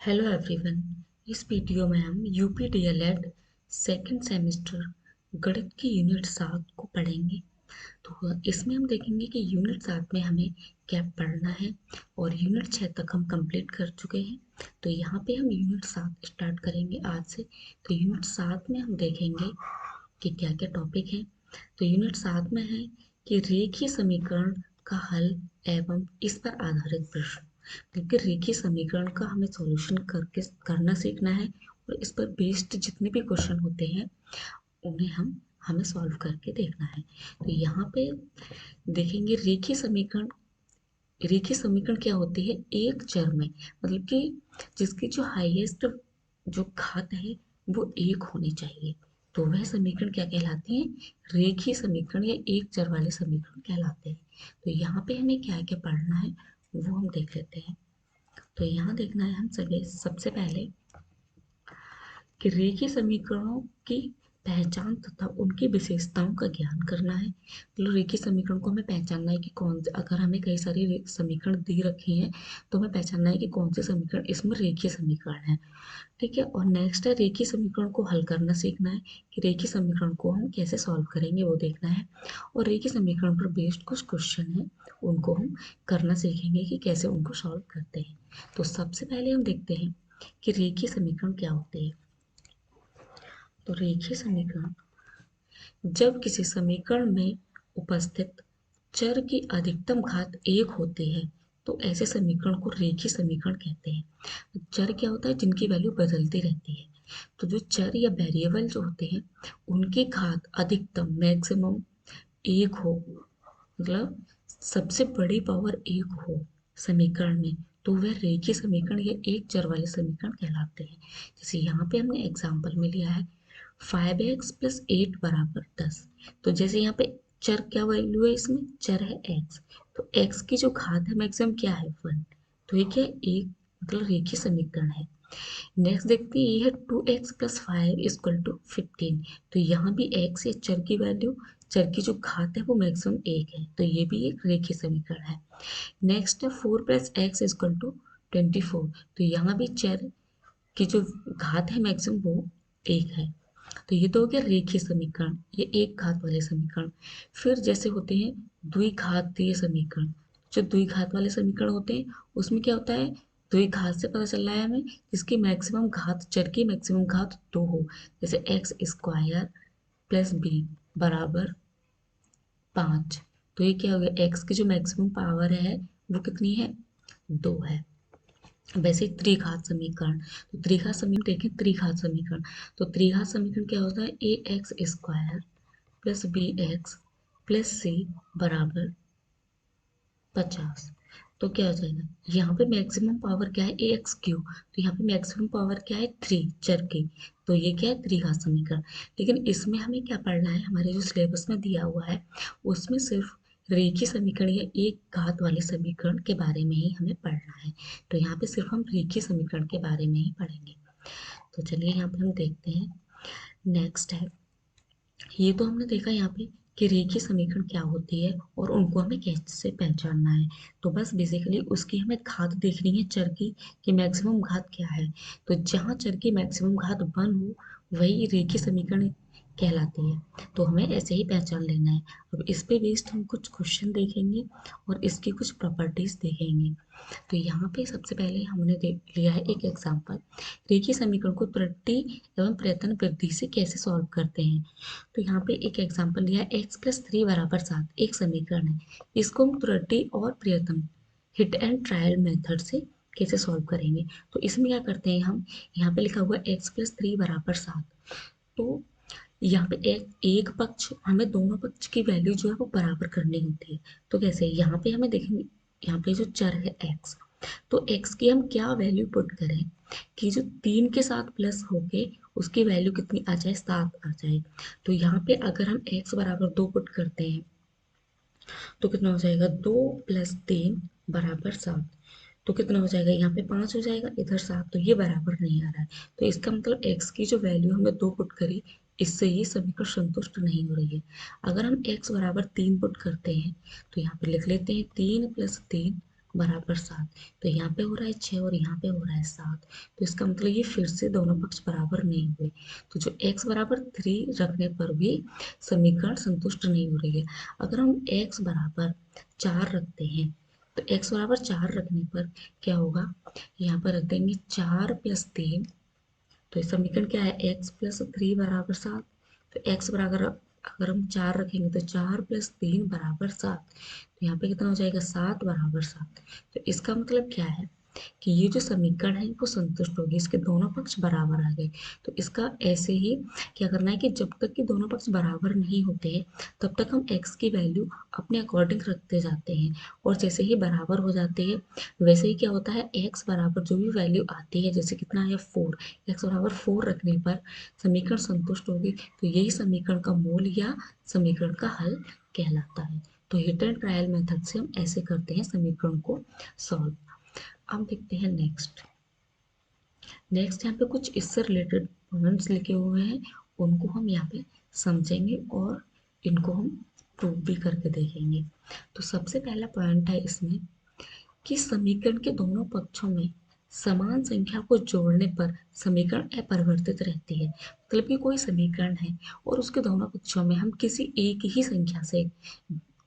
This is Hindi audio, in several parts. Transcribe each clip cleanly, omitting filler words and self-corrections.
Hello everyone. इस वीडियो में हम यूपी डीएलएड सेकंड सेमेस्टर गणित की यूनिट 7 को पढ़ेंगे। तो इसमें हम देखेंगे कि यूनिट 7 में हमें क्या पढ़ना है और यूनिट 6 तक हम कंप्लीट कर चुके हैं। तो यहाँ पे हम यूनिट 7 स्टार्ट करेंगे आज से। तो यूनिट 7 में हम देखेंगे कि क्या क्या टॉपिक है। तो यूनिट 7 में है कि रेखीय समीकरण का हल एवं इस पर आधारित प्रश्न। क्योंकि रेखीय समीकरण का हमें सॉल्यूशन करके करना सीखना है और इस पर बेस्ड जितने भी क्वेश्चन होते हैं उन्हें हमें सॉल्व करके देखना है। तो यहाँ पे देखेंगे रेखीय समीकरण क्या होती है एक चर में, मतलब कि जिसकी जो हाईएस्ट जो घात है वो एक होनी चाहिए। तो वह समीकरण क्या कहलाती है? रेखीय समीकरण या एक चर वाले समीकरण कहलाते हैं। तो यहाँ पे हमें क्या क्या पढ़ना है वो हम देख लेते हैं। तो यहाँ देखना है हम सबसे पहले कि रेखीय समीकरणों की पहचान तथा उनकी विशेषताओं का ज्ञान करना है। तो रेखीय समीकरण को हमें पहचानना है कि कौन से, अगर हमें कई सारे समीकरण दे रखे हैं तो हमें पहचानना है कि कौन से समीकरण इसमें रेखीय समीकरण है। ठीक है। और नेक्स्ट है रेखीय समीकरण को हल करना सीखना है कि रेखीय समीकरण को हम कैसे सॉल्व करेंगे वो देखना है। और रेखीय समीकरण पर बेस्ड कुछ क्वेश्चन है उनको हम करना सीखेंगे कि कैसे उनको सॉल्व करते हैं। तो सबसे पहले हम देखते हैं कि रेखीय समीकरण क्या होते हैं। तो रेखीय समीकरण जब किसी समीकरण में उपस्थित चर की अधिकतम घात एक होती है तो ऐसे समीकरण को रेखीय समीकरण कहते हैं। तो चर क्या होता है? जिनकी वैल्यू बदलती रहती है। तो जो चर या वेरिएबल जो होते हैं उनकी घात अधिकतम मैक्सिमम एक हो, मतलब सबसे बड़ी पावर एक हो समीकरण में, तो वह रेखीय समीकरण या एक चर वाले समीकरण कहलाते हैं। जैसे यहाँ पे हमने एग्जाम्पल में लिया है 5x प्लस 8 बराबर 10। तो जैसे यहाँ पे चर क्या वैल्यू है, इसमें चर है x। तो x की जो घात है मैक्सिमम क्या है 1। तो ये क्या है? एक, मतलब रेखीय समीकरण है। नेक्स्ट देखते हैं, ये है 2x प्लस 5 इक्वल टू 15। तो यहाँ भी x या चर की वैल्यू, चर की जो घात है वो मैक्सिमम एक है, तो ये भी एक रेखीय समीकरण है। नेक्स्ट है 4 प्लस एक्स इक्वल टू 24। तो यहाँ भी चर की जो घात है मैक्सिमम वो एक है। तो ये तो हो गया रेखीय समीकरण, ये एक घात वाले समीकरण। फिर जैसे होते हैं द्विघातीय समीकरण। जो द्विघात वाले समीकरण होते हैं उसमें क्या होता है? द्विघात से पता चल रहा है हमें जिसकी मैक्सिमम घात, चर की मैक्सिमम घात 2 हो। जैसे एक्स स्क्वायर प्लस बी बराबर 5। तो ये क्या हो गया? एक्स की जो मैक्सिमम पावर है वो कितनी है? 2 है। वैसे त्रिघात समीकरण, तो त्रिघात समीकरण देखें, त्रिघात समीकरण। तो त्रिघात समीकरण क्या होता है? A x square plus b x plus c बराबर 50। तो क्या हो जाएगा? यहाँ पे मैक्सिमम पावर क्या है? A x cube. तो यहाँ पे मैक्सिमम पावर क्या है? 3 चर की। तो ये क्या है? त्रिघात समीकरण। लेकिन इसमें हमें क्या पढ़ना है? हमारे जो सिलेबस में दिया हुआ है उसमें सिर्फ रेखीय समीकरण या एक घात वाले समीकरण के बारे में ही हमें पढ़ना है। तो यहाँ पे सिर्फ हम रेखीय समीकरण के बारे में ही पढ़ेंगे। तो चलिए यहाँ पे हम देखते हैं। नेक्स्ट है, ये तो हमने देखा यहाँ पे कि रेखीय समीकरण क्या होती है और उनको हमें कैसे पहचानना है। तो बस बेसिकली उसकी हमें घात देखनी है चर की, कि मैक्सिमम घात क्या है। तो जहाँ चर की मैक्सिमम घात 1 हो वही रेखीय समीकरण कहलाती है। तो हमें ऐसे ही पहचान लेना है। अब इस पे बेस्ड हम कुछ क्वेश्चन देखेंगे और इसकी कुछ प्रॉपर्टीज देखेंगे। तो यहाँ पे सबसे पहले हमने देख लिया है एक एग्जाम्पल, रेखीय समीकरण को त्रुटि एवं प्रयत्न वृद्धि से कैसे सॉल्व करते हैं। तो यहाँ पे एक एग्जाम्पल लिया है x प्लस 3 बराबर 7, एक समीकरण है। इसको हम त्रुटि और प्रयत्न, हिट एंड ट्रायल मेथड से कैसे सॉल्व करेंगे। तो इसमें क्या करते हैं हम, यहाँ पे लिखा हुआ x प्लस 3 बराबर 7। तो यहाँ पे एक पक्ष, हमें दोनों पक्ष की वैल्यू जो है वो बराबर करनी होती है। तो कैसे? यहाँ पे हमें देखेंगे, यहाँ पे जो चर है x, तो x की हम क्या वैल्यू पुट करें कि जो 3 के साथ प्लस होके उसकी वैल्यू कितनी आ जाए? 7 आ जाए। तो यहाँ पे अगर हम x बराबर 2 पुट करते हैं तो कितना हो जाएगा? 2 प्लस 3 बराबर 7। तो कितना हो जाएगा? यहाँ पे 5 हो जाएगा, इधर 7। तो ये बराबर नहीं आ रहा है। तो इसका मतलब x की जो वैल्यू हमने 2 पुट करी, इससे ये समीकरण संतुष्ट नहीं हो रही है। अगर हम x बराबर 3 पुट करते हैं तो यहाँ पे लिख लेते हैं 3 प्लस 3 बराबर 7। तो यहाँ पे हो रहा है 6 और यहाँ पे हो रहा है 7। तो इसका मतलब ये फिर से दोनों पक्ष बराबर नहीं हुए। तो जो x बराबर 3 रखने पर भी समीकरण संतुष्ट नहीं हो रही है। अगर हम x बराबर 4 रखते हैं तो x बराबर 4 रखने पर क्या होगा, यहाँ पर रख देंगे 4 + 3। तो ये समीकरण क्या है, x + 3 बराबर 7। तो x बराबर, अगर हम 4 रखेंगे तो 4 + 3 बराबर 7। तो यहाँ पे कितना हो जाएगा, 7 बराबर 7। तो इसका मतलब क्या है कि ये जो समीकरण है वो संतुष्ट होगी, इसके दोनों पक्ष बराबर आ गए। तो इसका ऐसे ही क्या करना है कि जब तक कि दोनों पक्ष बराबर नहीं होते हैं तब तक हम x की वैल्यू अपने अकॉर्डिंग रखते जाते हैं, और जैसे ही बराबर हो जाते हैं वैसे ही क्या होता है, x बराबर जो भी वैल्यू आती है, जैसे कितना है 4, x बराबर 4 रखने पर समीकरण संतुष्ट होगी। तो यही समीकरण का मूल या समीकरण का हल कहलाता है। तो हिट एंड ट्रायल मेथड से हम ऐसे करते हैं समीकरण को सॉल्व। अब देखते हैं नेक्स्ट यहाँ पे कुछ इससे रिलेटेड पॉइंट्स लिखे हुए हैं, उनको हम यहाँ पे समझेंगे और इनको हम प्रूव भी करके देखेंगे। तो सबसे पहला पॉइंट है इसमें कि समीकरण के दोनों पक्षों में समान संख्या को जोड़ने पर समीकरण अपरिवर्तित रहती है। मतलब कि कोई समीकरण है और उसके दोनों पक्षों में हम किसी एक ही संख्या से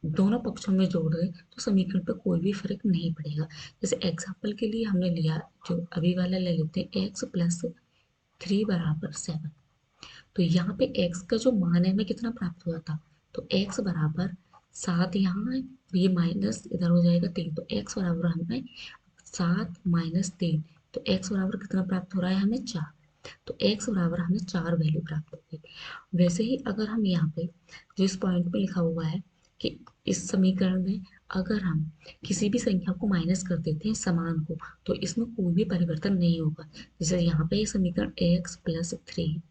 दोनों पक्षों में जोड़ रहे तो समीकरण पे कोई भी फर्क नहीं पड़ेगा। जैसे एग्जाम्पल के लिए हमने लिया, जो अभी वाला ले लेते हैं, x + 3 बराबर 7। तो यहाँ पे x का जो मान है हमें कितना प्राप्त हुआ था, तो x बराबर 7 यहाँ है, ये माइनस इधर हो जाएगा 3। तो x बराबर हमें 7 - 3। तो x बराबर कितना प्राप्त हो रहा है हमें 4। तो x बराबर हमें 4 वैल्यू प्राप्त होगी। वैसे ही अगर हम यहाँ पे जिस पॉइंट पे लिखा हुआ है कि इस समीकरण में अगर हम किसी भी संख्या को माइनस कर देते हैं समान को, तो इसमें कोई भी परिवर्तन नहीं होगा। जैसे यहाँ पे ये समीकरण x + 3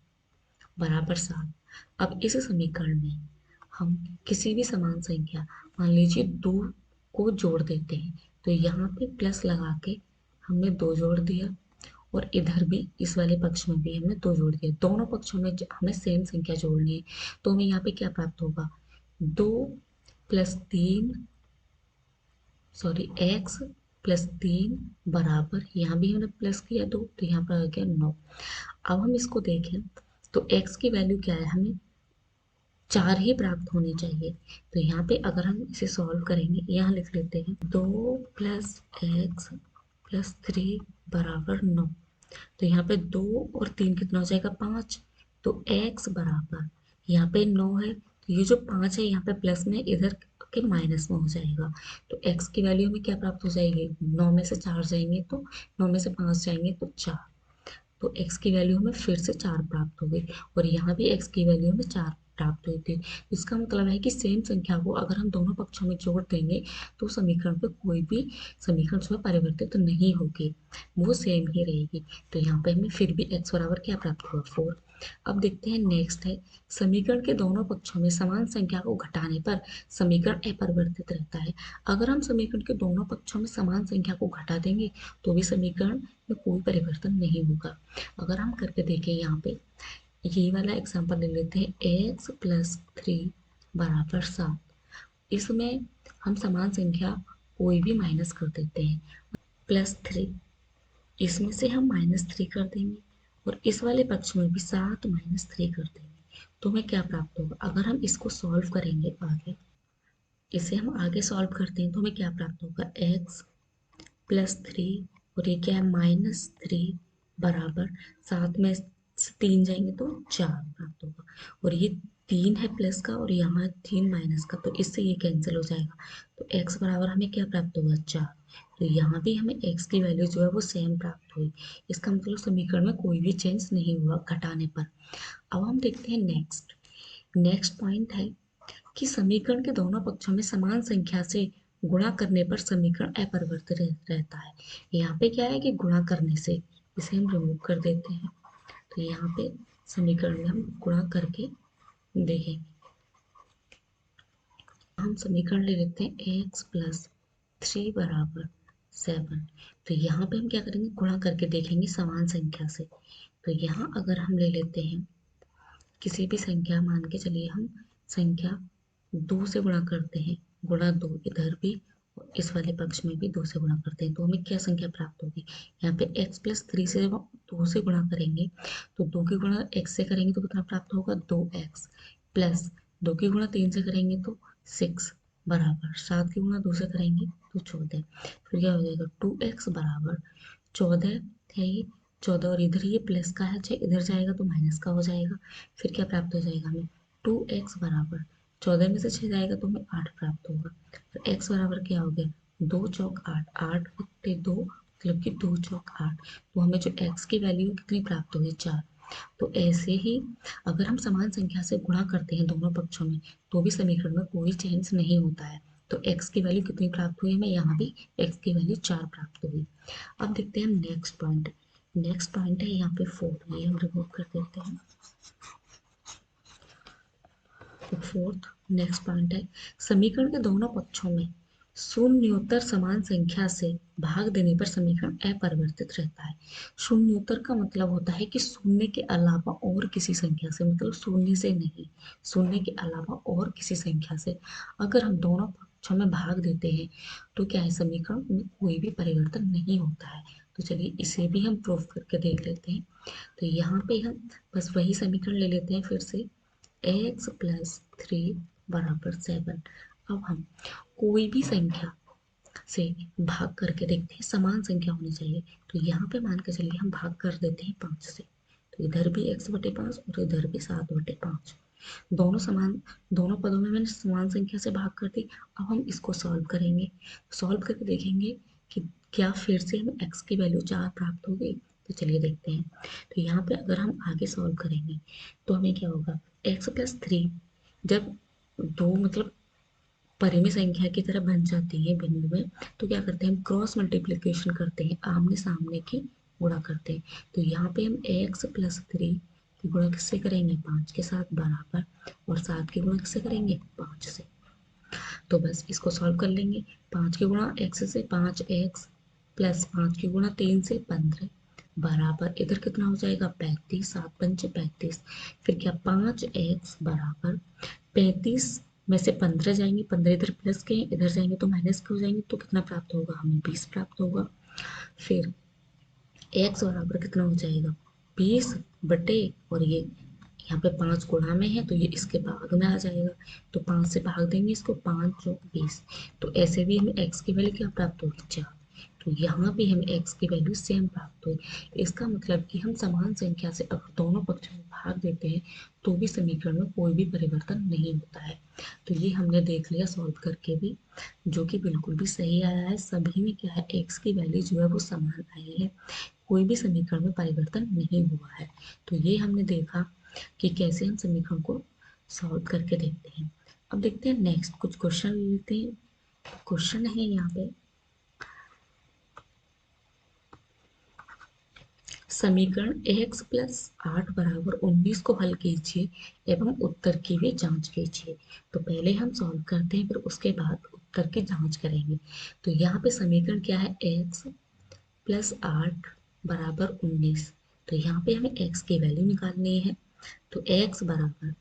बराबर 7। अब इस समीकरण में हम किसी भी समान संख्या, मान लीजिए 2 को जोड़ देते हैं, तो यहाँ पे प्लस लगा के हमने 2 जोड़ दिया, और इधर भी इस वाले पक्ष में भी हमने 2 जोड़ दिया। दोनों पक्षों में हमें सेम संख्या जोड़नी है। तो हमें यहाँ पे क्या प्राप्त होगा, 2 + 3, सॉरी x + 3 बराबर, यहाँ भी हमने प्लस किया 2, तो यहाँ पर आ गया 9। अब हम इसको देखें तो x की वैल्यू क्या है, हमें 4 ही प्राप्त होनी चाहिए। तो यहाँ पे अगर हम इसे सॉल्व करेंगे, यहाँ लिख लेते हैं 2 + x + 3 बराबर 9। तो यहाँ पे 2 और 3 कितना हो जाएगा, 5। तो x बराबर, यहाँ पे 9 है, तो ये जो 5 है यहाँ पे प्लस में, इधर के माइनस में हो जाएगा। तो x की वैल्यू हमें क्या प्राप्त हो जाएगी, 9 में से 4 जाएंगे तो 9 में से 5 जाएंगे तो 4। तो x की वैल्यू हमें फिर से 4 प्राप्त हो गई, और यहाँ भी x की वैल्यू हमें 4 प्राप्त हुई थी। इसका मतलब है कि सेम संख्या को अगर हम दोनों पक्षों में जोड़ देंगे तो समीकरण पे कोई भी समीकरण उसमें परिवर्तित तो नहीं होगी, वो सेम ही रहेगी। तो यहाँ पे हमें फिर भी x बराबर क्या प्राप्त हुआ, 4। अब देखते हैं नेक्स्ट है, समीकरण के दोनों पक्षों में समान संख्या को घटाने पर समीकरण अपरिवर्तित रहता है। अगर हम समीकरण के दोनों पक्षों में समान संख्या को घटा देंगे तो भी समीकरण में कोई परिवर्तन नहीं होगा। अगर हम करके देखें, यहाँ पे ये वाला एग्जांपल ले लेते हैं, x + 3 बराबर 7। इसमें हम समान संख्या कोई भी माइनस कर देते हैं, +3, इसमें से हम -3 कर देंगे, और इस वाले पक्ष में भी 7 - 3 कर देंगे। तो हमें क्या प्राप्त होगा, अगर हम इसको सॉल्व करेंगे आगे, इसे हम आगे सॉल्व करते हैं तो हमें क्या प्राप्त होगा, x + 3, और ये क्या है, -3 बराबर 7 में से 3 जाएंगे तो 4 प्राप्त होगा। और ये 3 है प्लस का और यहाँ 3 माइनस का, तो इससे ये कैंसिल हो जाएगा। तो x बराबर हमें क्या प्राप्त होगा, 4। तो यहाँ भी हमें x की वैल्यू जो है वो सेम प्राप्त हुई। इसका मतलब समीकरण में कोई भी चेंज नहीं हुआ घटाने पर। अब हम देखते हैं नेक्स्ट पॉइंट है कि समीकरण के दोनों पक्षों में समान संख्या से गुणा करने पर समीकरण अपरिवर्तित रहता है। यहाँ पे क्या है कि गुणा करने से, इसे हम रिमूव कर देते हैं, तो यहाँ पे समीकरण में हम गुणा करके देखेंगे। हम समीकरण ले लेते हैं x + 3 बराबर 7। तो यहाँ पे हम क्या करेंगे, गुणा करके देखेंगे समान संख्या से। तो यहाँ अगर हम ले लेते हैं किसी भी संख्या, मान के चलिए हम संख्या 2 से गुणा करते हैं, गुणा 2 इधर भी और इस वाले पक्ष में भी 2 से गुणा करते हैं तो हमें क्या संख्या प्राप्त होगी, यहाँ पे x+3 से जब हम 2 से गुणा करेंगे तो 2 की गुणा x से करेंगे तो कितना प्राप्त होगा, 2x प्लस 2 की गुणा 3 से करेंगे तो 6 बराबर 7 की गुणा 2 से करेंगे तो 14। फिर क्या हो जाएगा, 2x बराबर 14 है ये 14 और इधर ये प्लस का है, चाहे इधर जाएगा तो माइनस का हो जाएगा। फिर क्या प्राप्त हो जाएगा हमें, 2x बराबर 14 में से 6 जाएगा तो हमें 8 प्राप्त होगा। तो x बराबर क्या हो गया, 2 चौक 8, 8 बट्टे 2 मतलब कि 2 चौक 8। तो हमें जो x की वैल्यू कितनी प्राप्त होगी, 4। तो ऐसे ही अगर हम समान संख्या से गुणा करते हैं दोनों पक्षों में तो भी समीकरण में कोई चेंज नहीं होता है। तो x की वैल्यू कितनी प्राप्त हुई हमें, यहाँ भी x की वैल्यू 4 प्राप्त हुई। अब देखते हैं नेक्स्ट पॉइंट। नेक्स्ट पॉइंट है यहाँ पे 4, ये हम रिमूव कर देते हैं। तो फोर्थ नेक्स्ट पॉइंट है, समीकरण के दोनों पक्षों में शून्योत्तर समान संख्या से भाग देने पर समीकरण अपरिवर्तित रहता है। शून्योत्तर का मतलब होता है कि शून्य के अलावा और किसी संख्या से, मतलब शून्य से नहीं, शून्य के अलावा और किसी संख्या से अगर हम दोनों पक्षों में भाग देते हैं तो क्या है, समीकरण में कोई भी परिवर्तन नहीं होता है। तो चलिए इसे भी हम प्रूफ करके देख लेते हैं। तो यहाँ पे हम बस वही समीकरण ले लेते हैं फिर से, x+3 बराबर 7। अब हम कोई भी संख्या से भाग करके देखते हैं, समान संख्या होनी चाहिए। तो यहाँ पे मान के चलिए हम भाग कर देते हैं 5 से, तो इधर भी x/5 और इधर भी 7/5। दोनों समान, दोनों पदों में मैंने समान संख्या से भाग कर दी। अब हम इसको सॉल्व करेंगे, सॉल्व करके देखेंगे कि क्या फिर से हमें x की वैल्यू 4 प्राप्त हो गई। तो चलिए देखते हैं। तो यहाँ पे अगर हम आगे सॉल्व करेंगे तो हमें क्या होगा, x+3 जब दो मतलब परिमेय संख्या की तरह बन जाती है बिंदु में तो क्या करते हैं, हम क्रॉस मल्टीप्लिकेशन करते हैं, आमने सामने की गुणा करते हैं। तो यहाँ पे हम x+3 की गुणा किससे करेंगे, 5 के साथ बराबर, और 7 की गुणा किससे करेंगे, 5 से। तो बस इसको सॉल्व कर लेंगे। 5 की गुणा x से 5x प्लस 5 की गुणा 3 से 15 बराबर इधर कितना हो जाएगा, 35, 7×5 = 35। फिर क्या, 5x बराबर 35 में से 15 जाएंगे, 15 इधर प्लस के हैं, इधर जाएंगे तो माइनस के हो जाएंगे, तो कितना प्राप्त होगा हमें, 20 प्राप्त होगा। फिर x बराबर कितना हो जाएगा, 20 बटे, और ये यहाँ पे 5 गुणा में है तो ये इसके भाग में आ जाएगा, तो 5 से भाग देंगे इसको, 5 चौक 20। तो ऐसे भी हमें x की वैल्यू क्या प्राप्त होगी, 4। तो यहाँ भी हमें x की वैल्यू सेम प्राप्त हुई। इसका मतलब कि हम समान संख्या से अगर दोनों पक्षों में भाग देते हैं तो भी समीकरण में कोई भी परिवर्तन नहीं होता है। तो ये हमने देख लिया सॉल्व करके भी, जो कि बिल्कुल भी सही आया है। सभी में क्या है, x की वैल्यू जो है वो समान आई है, कोई भी समीकरण में परिवर्तन नहीं हुआ है। तो ये हमने देखा कि कैसे हम समीकरण को सॉल्व करके देखते हैं। अब देखते हैं नेक्स्ट कुछ क्वेश्चन लेते हैं। क्वेश्चन है यहाँ पे, समीकरण x+8 बराबर 19 को हल कीजिए एवं उत्तर की भी जांच कीजिए। तो पहले हम सॉल्व करते हैं, फिर उसके बाद उत्तर की जांच करेंगे। तो यहाँ पे समीकरण क्या है, x+8 बराबर 19। तो यहाँ पे हमें x की वैल्यू निकालनी है। तो x बराबर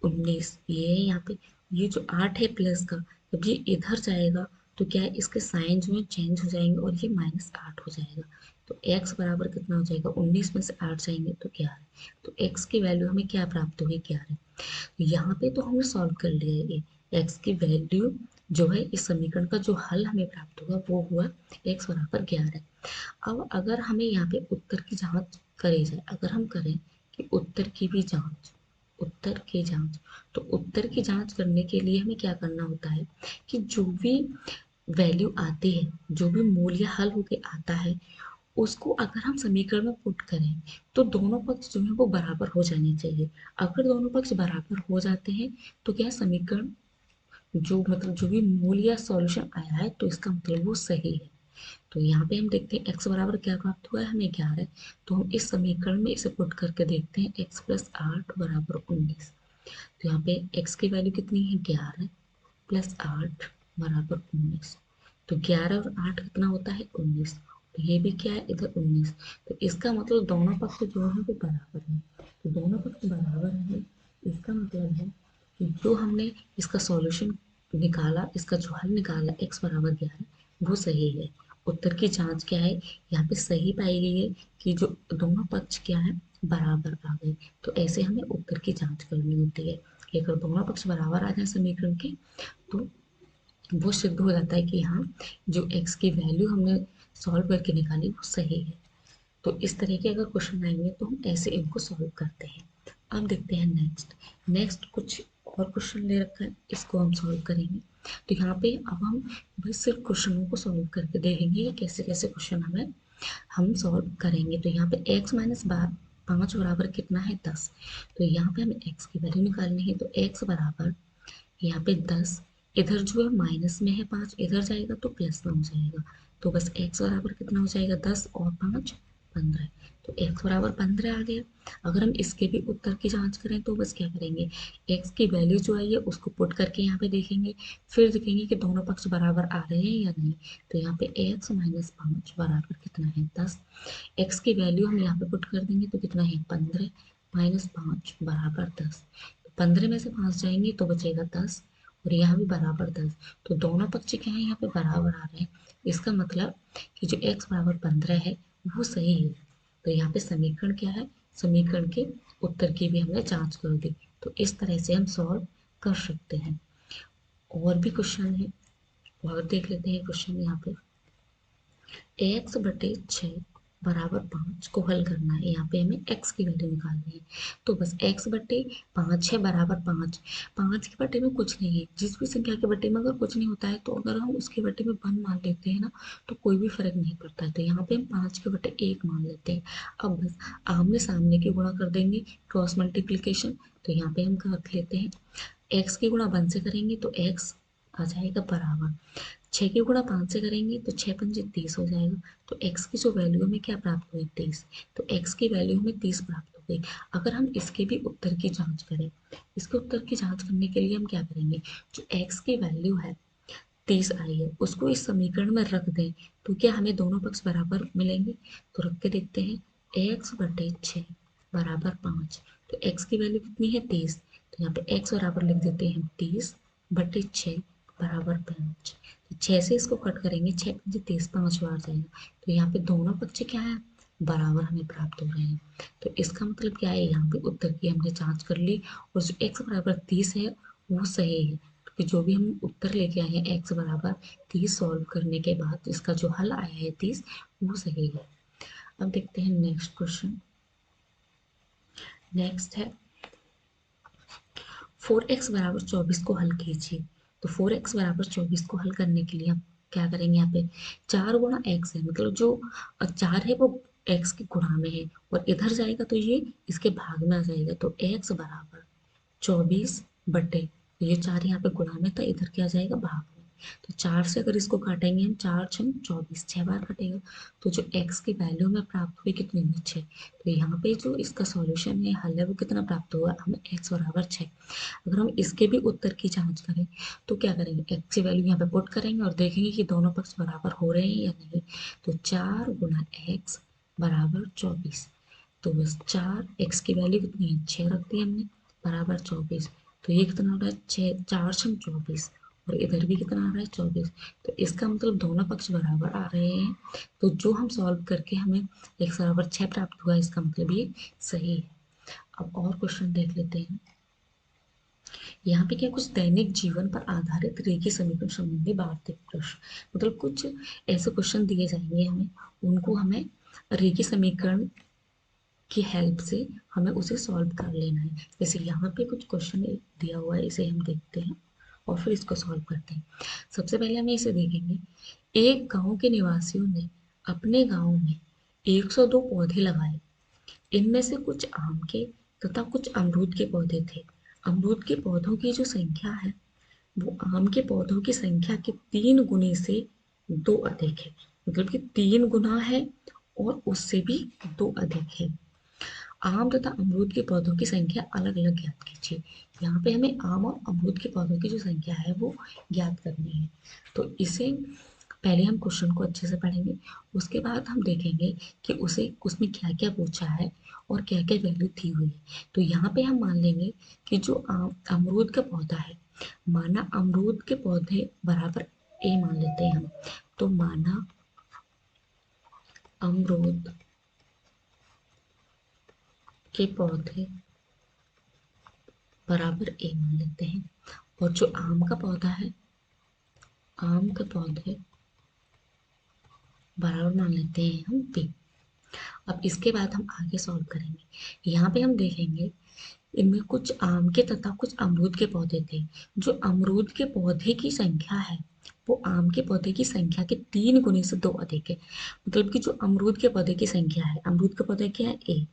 19 ये है यहाँ पे, ये जो 8 है प्लस का, जब ये इधर जाएगा तो क्या है, इसके साइन जो है चेंज हो जाएंगे और ये -8 हो जाएगा। तो x बराबर कितना हो जाएगा, 19 में से 8 जाएंगे तो 11। तो x की वैल्यू हमें क्या प्राप्त होगी, 11। यहाँ पे तो हमने सॉल्व कर लिया है, ये x की वैल्यू जो है इस समीकरण का जो हल हमें प्राप्त होगा वो हुआ x बराबर 11। अब अगर हमें यहाँ पे उत्तर की जांच करी जाए, अगर हम करें कि उत्तर की भी जांच, उत्तर की जांच, तो उत्तर की जांच करने के लिए हमें क्या करना होता है कि जो भी वैल्यू आती है, जो भी मूल्य हल होके आता है, उसको अगर हम समीकरण में पुट करें तो दोनों पक्ष जो है वो बराबर हो जाने चाहिए। अगर दोनों पक्ष बराबर हो जाते हैं तो क्या समीकरण जो मतलब जो भी मूल्य या सॉल्यूशन आया है तो इसका मतलब वो सही है। तो यहाँ पे हम देखते हैं x बराबर क्या प्राप्त हुआ है, हमें 11। तो हम इस समीकरण में इसे पुट करके देखते हैं, x+8 बराबर 19। तो यहाँ पे x की वैल्यू कितनी है, 11 प्लस 8 बराबर 19। तो 11 और 8 कितना होता है, 19। तो ये भी क्या है, इधर 19। तो इसका मतलब दोनों पक्ष जो है वो बराबर है। तो दोनों पक्ष बराबर है, इसका मतलब है कि जो हमने इसका सॉल्यूशन निकाला, इसका जो हल निकाला x बराबर 11 वो सही है। उत्तर की जांच क्या है, यहाँ पे सही पाई गई है कि जो दोनों पक्ष क्या है, बराबर आ गए। तो ऐसे हमें उत्तर की जांच करनी होती है कि अगर दोनों पक्ष बराबर आ जाए समीकरण के, तो वो सिद्ध हो जाता है कि हाँ, जो x की वैल्यू हमने सॉल्व करके निकाली वो सही है। तो इस तरह के अगर क्वेश्चन आएंगे तो हम ऐसे इनको सॉल्व करते हैं। अब देखते हैं नेक्स्ट। नेक्स्ट कुछ और क्वेश्चन ले रखा है, इसको हम सॉल्व करेंगे। तो यहाँ पे अब हम बस सिर्फ क्वेश्चनों को सॉल्व करके देखेंगे कि कैसे कैसे क्वेश्चन हम सॉल्व करेंगे। तो यहाँ पे x माइनस 5 बराबर कितना है, 10। तो यहाँ पे हमें x की वैल्यू निकालनी है। तो x बराबर यहाँ पे 10, इधर जो है माइनस में है 5, इधर जाएगा तो प्लस में हो जाएगा। तो बस x बराबर कितना हो जाएगा, 10 और 5 15। तो x बराबर 15 आ गया। अगर हम इसके भी उत्तर की जांच करें तो बस क्या करेंगे, x की वैल्यू जो आई है उसको पुट करके यहाँ पे देखेंगे, फिर देखेंगे कि दोनों पक्ष बराबर आ रहे हैं या नहीं। तो यहाँ पे x माइनस 5 बराबर कितना है, 10। x की वैल्यू हम यहाँ पे पुट कर देंगे तो कितना है, 15 माइनस 5 बराबर 10। 15 में से 5 जाएंगे तो बचेगा 10, और यहाँ भी बराबर 10। तो दोनों पक्ष क्या है, यहाँ पे बराबर आ रहे हैं। इसका मतलब कि जो x बराबर 15 है वो सही है। तो यहाँ पे समीकरण क्या है, समीकरण के उत्तर की भी हमने जांच कर दी। तो इस तरह से हम सॉल्व कर सकते हैं। और भी क्वेश्चन है, और देख लेते हैं क्वेश्चन यहाँ पे। एक्स बटे 6 बराबर 5 को हल करना है। यहाँ पे हमें x की वैल्यू निकालनी है। तो बस x बटे 5 है बराबर 5। 5 के बटे में कुछ नहीं है, जिस भी संख्या के बटे में अगर कुछ नहीं होता है तो अगर हम उसके बटे में 1 मान लेते हैं ना, तो कोई भी फर्क नहीं पड़ता है। तो यहाँ पे हम 5 के बटे 1 मान लेते हैं। अब बस आमने सामने की गुणा कर देंगे, क्रॉस मल्टीप्लीकेशन। तो यहाँ पे हम रख लेते हैं, x की गुणा 1 से करेंगे तो x आ जाएगा बराबर, 6 की गुणा 5 से करेंगे तो 6 पंजे 30 हो जाएगा। तो x की जो वैल्यू हमें क्या प्राप्त हुई, 30। तो x की वैल्यू हमें 30 प्राप्त हो गई। अगर हम इसके भी उत्तर की जांच करें, इसके उत्तर की जांच करने के लिए हम क्या करेंगे, जो x की वैल्यू है 30 आई है उसको इस समीकरण में रख दें, तो क्या हमें दोनों पक्ष बराबर मिलेंगे। तो रख के देखते हैं, x बटे 6 बराबर 5। तो x की वैल्यू कितनी है, 30। तो यहाँ पे x बराबर लिख देते हैं 30 बटे 6 बराबर 5। तो 6 से इसको कट करेंगे, 6 पंजे 30, 5 बार जाएगा। तो यहाँ पे दोनों पक्ष क्या है, बराबर हमें प्राप्त हो रहे हैं। तो इसका मतलब क्या है, यहाँ पे उत्तर की हमने जांच कर ली, और जो x बराबर 30 है वो सही है। कि जो भी हम उत्तर लेके आए हैं x बराबर 30 सॉल्व करने के बाद इसका जो हल आया है 30, वो सही है। अब देखते हैं नेक्स्ट क्वेश्चन। नेक्स्ट है 4x बराबर 24 को हल कीजिए। तो 4x बराबर 24 को हल करने के लिए हम क्या करेंगे, यहाँ पे 4 गुणा x है, मतलब जो 4 है वो x के गुणा में है, और इधर जाएगा तो ये इसके भाग में आ जाएगा। तो x बराबर 24 बटे, ये 4 यहाँ पे गुणा में था, इधर क्या जाएगा, भाग में। तो 4 से अगर इसको काटेंगे हम, 4 छंग 24, 6 बार कटेगा। तो जो x की वैल्यू हमें प्राप्त हुई कितनी हुई, 6। तो यहाँ पे जो इसका सॉल्यूशन है, हल है, वो कितना प्राप्त हुआ हमें, x बराबर 6। अगर हम इसके भी उत्तर की जांच करें तो क्या करेंगे, x की वैल्यू यहाँ पे पुट करेंगे और देखेंगे कि दोनों पक्ष बराबर हो रहे हैं या नहीं। तो 4 गुना x बराबर 24। तो बस 4, x की वैल्यू कितनी है, 6 रख दी हमने, बराबर 24। तो ये कितना हो रहा है, 6 4 छंग 24, और इधर भी कितना आ रहा है, 24। तो इसका मतलब दोनों पक्ष बराबर आ रहे हैं। तो जो हम सॉल्व करके हमें x बराबर 6 प्राप्त हुआ, इसका मतलब ये सही है। अब और क्वेश्चन देख लेते हैं। यहाँ पे क्या, कुछ दैनिक जीवन पर आधारित रेखीय समीकरण संबंधी वार्तिक प्रश्न, मतलब कुछ ऐसे क्वेश्चन दिए जाएंगे हमें, उनको हमें रेखीय समीकरण की हेल्प से हमें उसे सॉल्व कर लेना है। जैसे यहाँ पे कुछ क्वेश्चन दिया हुआ है, इसे हम देखते हैं और फिर इसको सॉल्व करते हैं। सबसे पहले हमें इसे देखेंगे, एक गांव के निवासियों ने अपने गांव में 102 पौधे लगाए। इनमें से कुछ आम के तथा कुछ अमरूद के पौधे थे। अमरूद के पौधों की जो संख्या है वो आम के पौधों की संख्या के 3 गुने से 2 अधिक है, मतलब कि 3 गुना है और उससे भी 2 अधिक है। आम तथा अमरूद के पौधों की संख्या अलग अलग ज्ञात कीजिए। यहाँ पे हमें आम और अमरूद के पौधों की जो संख्या है वो ज्ञात करनी है। तो इसे पहले हम क्वेश्चन को अच्छे से पढ़ेंगे, उसके बाद हम देखेंगे कि उसे उसमें क्या क्या पूछा है और क्या क्या वैल्यू थी हुई है। तो यहाँ पे हम मान लेंगे कि जो अमरूद का पौधा है माना अमरूद के पौधे बराबर ए मान लेते हैं हम। तो माना अमरूद के पौधे बराबर ए मान लेते हैं, और जो आम का पौधा है, आम के पौधे बराबर मान लेते हैं हम बी। अब इसके बाद हम आगे सॉल्व करेंगे। यहाँ पे हम देखेंगे इनमें कुछ आम के तथा कुछ अमरूद के पौधे थे। जो अमरूद के पौधे की संख्या है वो आम के पौधे की संख्या के 3 गुने से 2 अधिक है। मतलब कि जो अमरूद के पौधे की संख्या है, अमरूद का पौधा क्या है ए,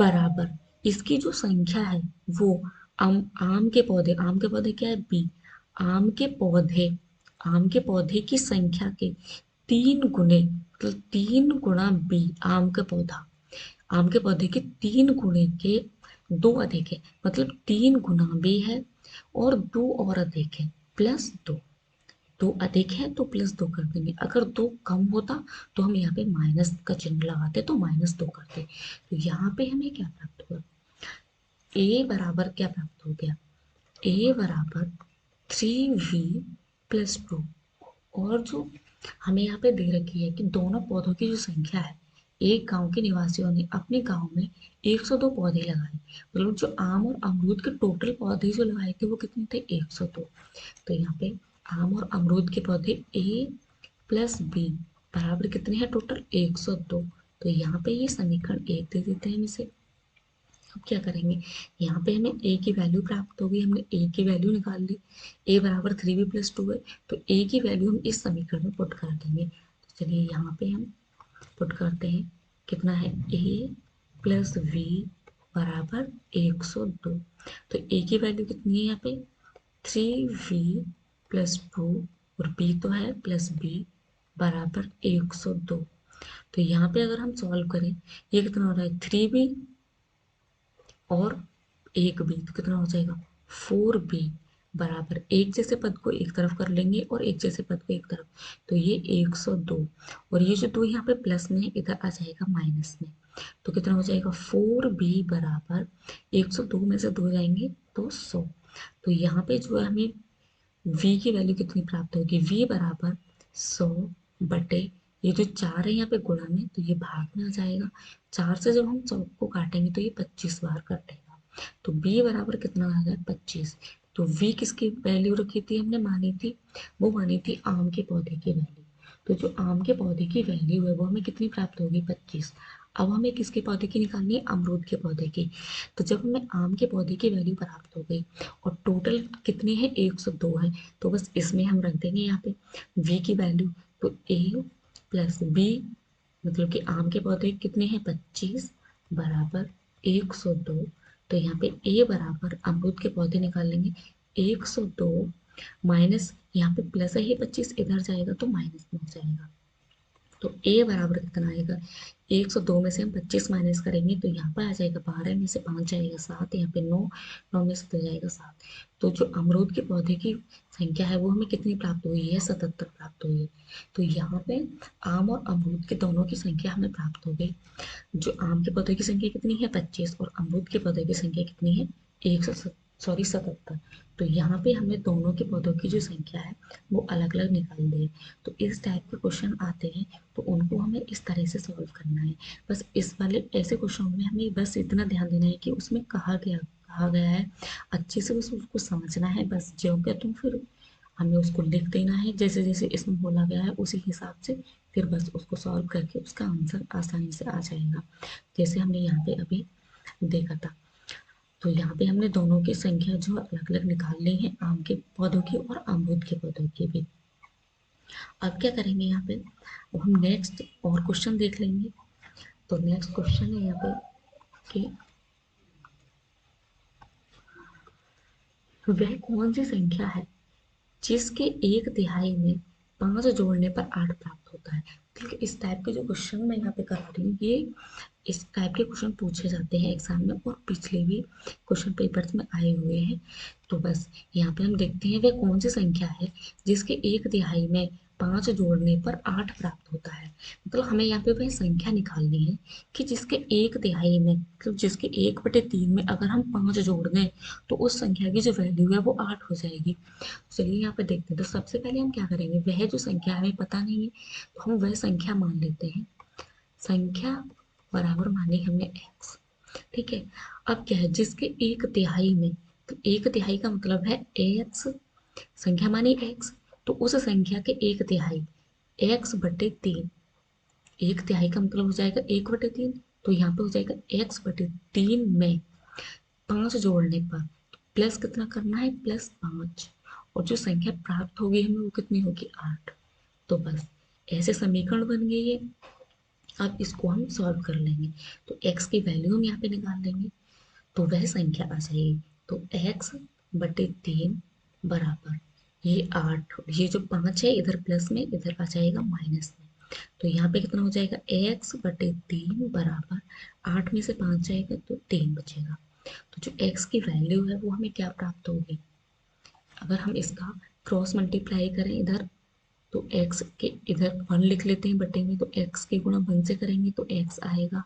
बराबर इसकी जो संख्या है वो आम के पौधे क्या है बी, आम के पौधे आम के पौधे की संख्या के 3 गुने, मतलब 3 गुणा बी आम का पौधा, आम के पौधे के 3 गुणे के 2 अधिक है। मतलब 3 गुना बी है और 2 और अधिक है, प्लस 2। 2 अधिक है तो प्लस 2 कर देंगे, अगर 2 कम होता तो हम यहाँ पे माइनस का चिन्ह लगाते, तो -2 करते। तो यहाँ पे हमें क्या प्राप्त हुआ, ए बराबर क्या प्राप्त हो गया, ए बराबर 3v+2। और जो हमें यहाँ पे दे रखी है कि दोनों पौधों की जो संख्या है, एक गांव के निवासियों ने अपने गांव में 102 पौधे लगाए। मतलब जो आम और अमरूद के टोटल पौधे जो लगाए थे वो कितने थे, 102। तो यहाँ पे आम और अमरूद के पौधे ए प्लस बी बराबर कितने हैं, टोटल 102। तो यहाँ पे ये समीकरण 1 दे देते हैं हम इसे। अब क्या करेंगे, यहाँ पे हमें ए की वैल्यू प्राप्त होगी, हमने ए की वैल्यू निकाल ली, ए बराबर 3v+2 है। तो ए की वैल्यू हम इस समीकरण में पुट कर देंगे। तो चलिए यहाँ पे हम पुट करते हैं, कितना है, ए प्लस वी बराबर 102। तो ए की वैल्यू कितनी है यहाँ पे, 3v+2, और बी तो है प्लस बी बराबर 102। तो यहाँ पे अगर हम सॉल्व करें, ये कितना हो रहा है, 3b और 1b, तो कितना हो जाएगा, 4b बराबर एक जैसे पद को एक तरफ कर लेंगे और एक जैसे पद को एक तरफ, तो ये 102, और ये जो 2 यहाँ पे प्लस में है इधर आ जाएगा माइनस में। तो कितना हो जाएगा, 4b बराबर 102 में से 2 जाएंगे तो 100। तो यहाँ पे जो है हमें v की वैल्यू कितनी प्राप्त होगी, v बराबर 100 बटे, ये जो 4 है यहाँ पे गुणा में, तो ये भाग में आ जाएगा। 4 से जब हम 100 को काटेंगे तो ये 25 बार कटेगा। तो b बराबर कितना आ गया, 25। तो v किसकी वैल्यू रखी थी हमने, मानी थी, वो मानी थी आम के पौधे की वैल्यू। तो जो आम के पौधे की वैल्यू है वो हमें कितनी प्राप्त होगी, 25। अब हमें किसके पौधे की निकालनी है, अमरूद के पौधे की। तो जब हमें आम के पौधे की वैल्यू प्राप्त हो गई और टोटल कितनी है, 102 है, तो बस इसमें हम रख देंगे यहाँ पे v की वैल्यू। तो a प्लस b, मतलब कि आम के पौधे कितने हैं, 25 बराबर 102। तो यहाँ पे a बराबर अमरूद के पौधे निकाल लेंगे, 102 माइनस, यहाँ पे प्लस है, ये 25 इधर जाएगा तो माइनस में हो जाएगा। तो a बराबर कितना आएगा, 102 में से हम 25 माइनस करेंगे तो यहाँ पर आ जाएगा 12 में से 5 जाएगा 7, यहाँ पे 9, 9 में से 2 जाएगा 7। तो जो अमरूद के पौधे की संख्या है वो हमें कितनी प्राप्त हुई है, 77 प्राप्त हुई है। तो यहाँ पे आम और अमरूद के दोनों की संख्या हमें प्राप्त हो गई। जो आम के पौधे की संख्या कितनी है, 25, और अमरूद के पौधे की संख्या कितनी है, 77। तो यहाँ पे हमने दोनों के पौधों की जो संख्या है वो अलग अलग निकाल दी है। तो इस टाइप के क्वेश्चन आते हैं तो उनको हमें इस तरह से सॉल्व करना है। बस इस वाले ऐसे क्वेश्चन में हमें बस इतना ध्यान देना है कि उसमें कहा गया है, अच्छे से बस उसको समझना है, बस जो क्या तुम फिर हमें उसको लिख देना है जैसे जैसे इसमें बोला गया है उसी हिसाब से, फिर बस उसको सॉल्व करके उसका आंसर आसानी से आ जाएगा, जैसे हमने यहाँ पे अभी देखा था। तो यहाँ पे हमने दोनों की संख्या जो अलग अलग निकाल ली है, आम के पौधों की और अमरूद के पौधों की भी। अब क्या करेंगे यहाँ पे, अब हम नेक्स्ट और क्वेश्चन देख लेंगे। तो नेक्स्ट क्वेश्चन है यहाँ पे कि वह कौन सी संख्या है जिसके 1/3 में 5 जोड़ने पर 8 प्राप्त होता है। ठीक है, इस टाइप के जो क्वेश्चन मैं यहाँ पे करा रही हूँ, ये इस टाइप के क्वेश्चन पूछे जाते हैं एग्जाम में और पिछले भी क्वेश्चन पेपर्स में आए हुए हैं। तो बस यहाँ पे हम देखते हैं वह कौन सी संख्या है जिसके 1/3 में 5 जोड़ने पर 8 प्राप्त होता है। मतलब हमें यहाँ पे वह संख्या निकालनी है कि जिसके 1/3 में, मतलब जिसके 1/3 में अगर हम 5 जोड़ दें तो उस संख्या की जो वैल्यू है वो 8 हो जाएगी। चलिए यहाँ पे देखते हैं। तो सबसे पहले हम क्या करेंगे, वह जो संख्या हमें पता नहीं है तो हम वह संख्या मान लेते हैं। संख्या बराबर मानी हमने x, ठीक है। अब क्या है, जिसके 1/3 में, तो 1/3 का मतलब है x, संख्या मानी x, तो उस संख्या के 1/3 x/3, 1/3 का मतलब हो जाएगा 1/3, तो यहाँ पे हो जाएगा x/3 में 5 जोड़ने पर प्लस कितना करना है, +5, और जो संख्या प्राप्त होगी हमें वो कितनी होगी, 8। तो बस ऐसे समीकरण बन गई है। अब इसको हम सॉल्व कर लेंगे। तो x की वैल्यू हम यहाँ पे निकाल लेंगे, तो वह संख्या आ जाएगी। तो x/3 बराबर ये 8, ये जो 5 है इधर प्लस में, इधर आ जाएगा माइनस में। तो यहाँ पे कितना हो जाएगा, x/3 बराबर 8 में से 5 जाएगा तो 3 बचेगा। तो जो x की वैल्यू है वो हमें क्या प्राप्त होगी, अगर हम इसका क्रॉस मल्टीप्लाई करें इधर, तो x के इधर 1 लिख लेते हैं बटे में, तो x के गुणा 1 से करेंगे तो x आएगा,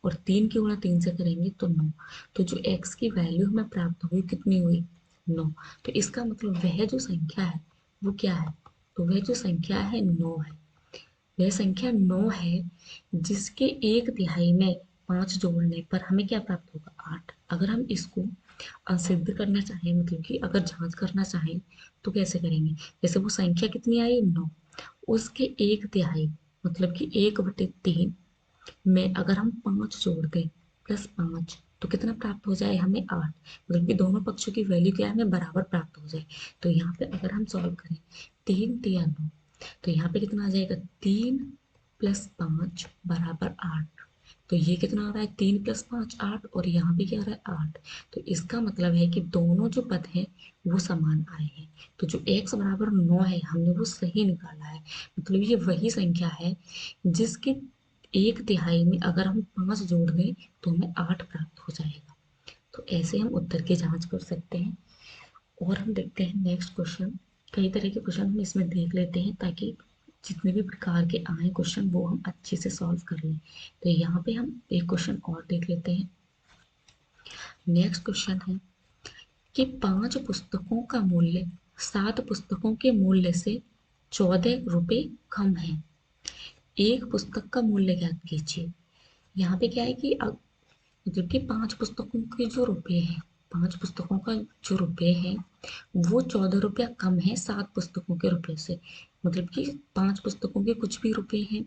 और 3 के गुणा 3 से करेंगे तो 9। तो जो x की वैल्यू हमें प्राप्त हुई कितनी हुई, 9। तो इसका मतलब वह जो संख्या है वो क्या है, तो वह जो संख्या है 9 है। वह संख्या 9 है जिसके 1/3 में 5 जोड़ने पर हमें क्या प्राप्त होगा, 8। अगर हम इसको सिद्ध करना चाहें, मतलब कि अगर जांच करना चाहें तो कैसे करेंगे, जैसे वो संख्या कितनी आई, 9, उसके 1/3 मतलब कि 1/3 में अगर हम 5 जोड़ दें +5, तो कितना प्राप्त हो जाए हमें, 8। मतलब कि दोनों पक्षों की वैल्यू क्या है, हमें बराबर प्राप्त हो जाए। तो यहाँ पे अगर हम सॉल्व करें, 3 तिया 9, तो यहाँ पे कितना आ जाएगा, 3 + 5 बराबर 8। तो ये कितना आ रहा है, 3 + 5 8, और यहाँ भी क्या आ रहा है, 8। तो इसका मतलब है कि दोनों जो पद हैं वो समान आए हैं। तो जो x बराबर 9 है हमने वो सही निकाला है। मतलब ये वही संख्या है जिसके 1/3 में अगर हम 5 जोड़ दें तो हमें 8 प्राप्त हो जाएगा। तो ऐसे हम उत्तर की जांच कर सकते हैं। और हम देखते हैं नेक्स्ट क्वेश्चन। कई तरह के क्वेश्चन हम इसमें देख लेते हैं ताकि जितने भी प्रकार के आए क्वेश्चन वो हम अच्छे से सॉल्व कर लें। तो यहाँ पे हम एक क्वेश्चन और देख लेते हैं। नेक्स्ट क्वेश्चन है कि 5 पुस्तकों का मूल्य 7 पुस्तकों के मूल्य से 14 रुपये कम है। एक पुस्तक का मूल्य ज्ञात कीजिए। यहाँ पे क्या है कि मतलब कि 5 पुस्तकों के जो रुपए हैं, 5 पुस्तकों का जो रुपए है वो 14 रुपया कम है 7 पुस्तकों के रुपए से। मतलब कि 5 पुस्तकों के कुछ भी रुपए हैं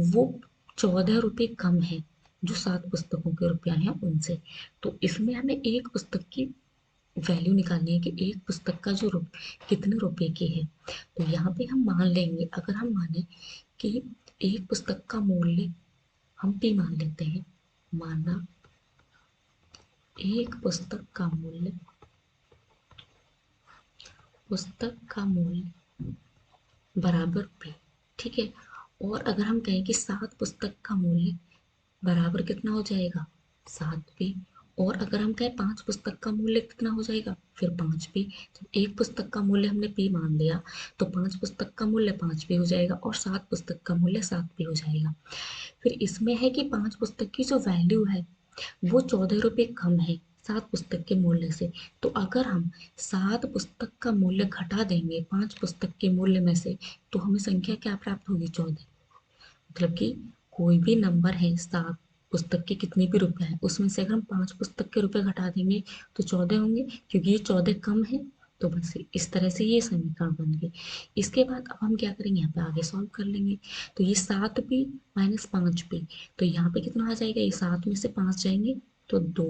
वो 14 रुपये कम है जो 7 पुस्तकों के रुपया हैं उनसे। तो इसमें हमें एक पुस्तक की वैल्यू निकालनी है कि एक पुस्तक का जो कितने रुपए की है। तो यहाँ पे हम मान लेंगे, अगर हम माने कि एक पुस्तक का मूल्य हम p मान लेते हैं, माना एक पुस्तक का मूल्य बराबर p, ठीक है। और अगर हम कहें कि 7 पुस्तक का मूल्य बराबर कितना हो जाएगा, 7p। और अगर हम कहें 5 पुस्तक का मूल्य कितना हो जाएगा, फिर 5p। जब एक पुस्तक का मूल्य हमने p मान लिया तो 5 पुस्तक का मूल्य 5p हो जाएगा और 7 पुस्तक का मूल्य 7p हो जाएगा। फिर इसमें है कि 5 पुस्तक की जो वैल्यू है वो 14 रुपये कम है 7 पुस्तक के मूल्य से। तो अगर हम 7 पुस्तक का मूल्य घटा देंगे 5 पुस्तक के मूल्य में से तो हमें संख्या क्या प्राप्त होगी, 14। मतलब कि कोई भी नंबर है 7 पुस्तक के कितने भी रुपए हैं उसमें से अगर हम 5 पुस्तक के रुपए घटा देंगे तो 14 होंगे, क्योंकि ये 14 कम है। तो बस इस तरह से ये समीकरण बन गए। इसके बाद अब हम क्या करेंगे, यहाँ पे आगे सॉल्व कर लेंगे। तो ये 7p - 5p, तो यहाँ पे कितना आ जाएगा, ये 7 में से 5 जाएंगे तो 2,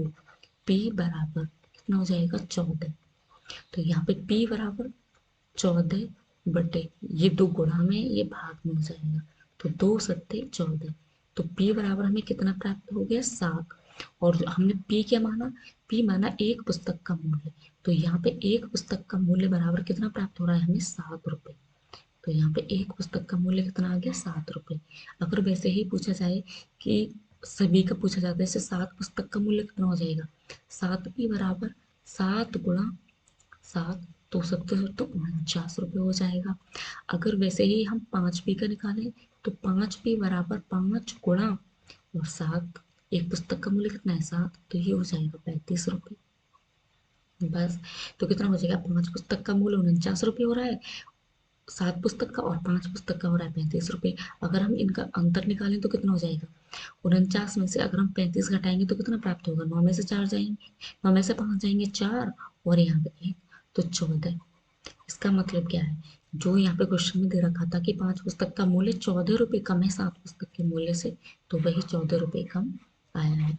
p बराबर कितना हो जाएगा, 14। तो यहाँ पे p बराबर 14 बटे ये 2 गुणा में ये भाग में हो जाएगा, तो 2 सत्ते 14। तो p बराबर हमें कितना प्राप्त हो गया, 7। और हमने p क्या माना, p माना एक पुस्तक का मूल्य। तो यहाँ पे एक पुस्तक का मूल्य बराबर कितना प्राप्त हो रहा है हमें, 7 रुपये। तो यहाँ पे एक पुस्तक का मूल्य कितना आ गया, 7 रुपये। अगर वैसे ही पूछा जाए कि सभी का पूछा जाता है, जैसे 7 पुस्तक का मूल्य कितना हो जाएगा, 7p बराबर 7 गुणा 7, तो सबसे तो 49 रुपये हो जाएगा। अगर वैसे ही हम 5p का निकालें तो 5p बराबर 5 गुणा और 7, एक पुस्तक का मूल्य कितना है 7, तो ये हो जाएगा 35 रुपये। बस, तो कितना हो जाएगा, 5 पुस्तक का मूल्य 49 रुपये हो रहा है, 7 पुस्तक का और 5 पुस्तक का हो रहा है 35 रुपये। अगर हम इनका अंतर निकालें तो कितना हो जाएगा, 49 में से अगर हम 35 घटाएंगे तो कितना प्राप्त होगा, 9 में से 4 जाएंगे, 9 में से 5 जाएंगे 4, और यहाँ पे 1, तो 14। इसका मतलब क्या है, जो यहाँ पे क्वेश्चन में दे रखा था कि 5 पुस्तक का मूल्य 14 रुपये कम है 7 पुस्तक के मूल्य से, तो वही 14 रुपये कम आया है।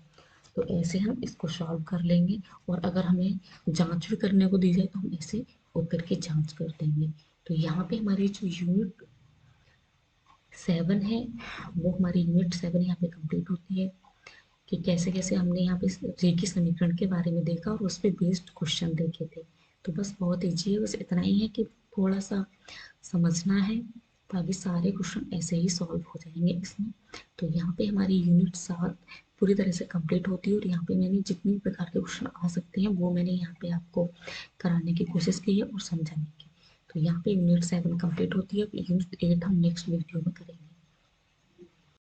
तो ऐसे हम इसको सॉल्व कर लेंगे, और अगर हमें जांच भी करने को दी जाए तो हम ऐसे उत्तर की जांच कर देंगे। तो यहाँ पे हमारी जो यूनिट 7 है, वो हमारी यूनिट 7 यहाँ पे कंप्लीट होती है, कि कैसे कैसे हमने यहाँ पे रेखीय समीकरण के बारे में देखा और उस पे बेस्ड क्वेश्चन देखे थे। तो बस बहुत ईजी है, बस इतना ही है कि थोड़ा सा समझना है, बाकी सारे क्वेश्चन ऐसे ही सॉल्व हो जाएंगे इसमें। तो यहाँ पे हमारी यूनिट 7 पूरी तरह से कंप्लीट होती है, और यहाँ पे मैंने जितनी प्रकार के क्वेश्चन आ सकते हैं वो मैंने यहाँ पे आपको कराने की कोशिश की है और समझाने की। तो यहाँ पे यूनिट 7 कंप्लीट होती है, यूनिट 8 हम नेक्स्ट वीडियो में करेंगे।